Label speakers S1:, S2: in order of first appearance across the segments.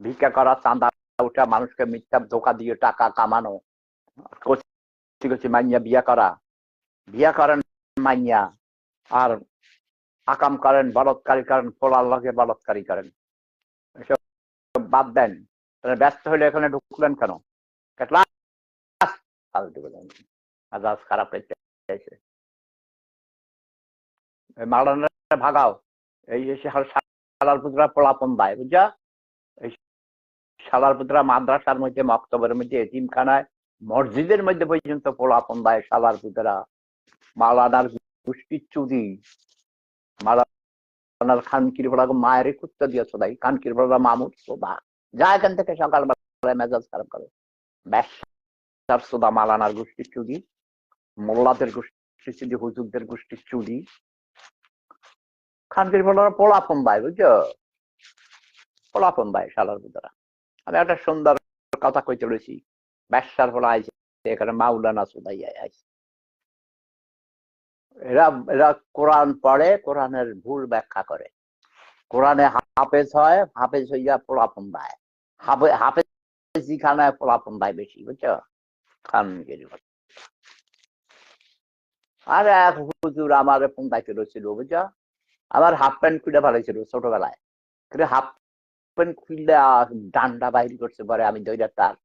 S1: ভিক্ষা করা, চাঁদা উঠা, মানুষকে মিথ্যা ধোকা দিয়ে টাকা কামানো, কচি কচি মাইয়া বিয়া করেন মাইয়া, আর আকাম করেন, বলৎকারী করেন, পোলার লগে বলৎকারী করেন, এসব বাদ দেন। ব্যস্ত হলে এখানে ঢুকলেন কেন? আজাদ খারাপ হয়েছে, মাওলানা ভাগাও, এই শালার পুত্রা পোলাপন দেয়, বুঝা? এই শালার পুত্রা মাদ্রাসার মধ্যে, মক্তবের মধ্যে, এতিমখানায়, মসজিদের মধ্যে পর্যন্ত পোলাপন দেয় শালার পুত্রা। মাওলানার গোষ্ঠীর চুরি, মাওলানার খানকির বড়া মায়ের কুত্তা দিয়ে চোদাই, খানকির বড়া মামুর সোদা, যা এখান থেকে সকালবেলায় মেজাজ খারাপ করে। ব্যবসার সোদা মাওলানার গোষ্ঠীর চুরি, মোল্লাদের গোষ্ঠীর চুরি, হুজুরদের গোষ্ঠীর চুরি, খানকির বড়া পোলাপন দেয়, বুঝছো? পোলাপন দেয় শালার পুত্রা। আমি একটা সুন্দর কথা কই চলেছি, ব্যবসার ফলে আইছে এখানে মাওলানা চোদাই আইছে। এরা এরা কোরআন পড়ে, কোরআনের ভুল ব্যাখ্যা করে, কোরআনে হাফেজ হয়, হাফেজ হইয়া পোলাপন দেয়, হাফেজ যেখানে পোলাপন দেয় বেশি, বুঝছো? খানগিরি। আর এক হুজুর আমার ফোন দায়িত্ব রয়েছিল, বুঝছো? আমার হাফ প্যান্ট খুলে ফেলেছিল ছোটবেলায়, হাফ প্যান্ট খুলে ডান্ডা বাইর করছে, পরে আমি দইটা তার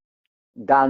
S1: ডান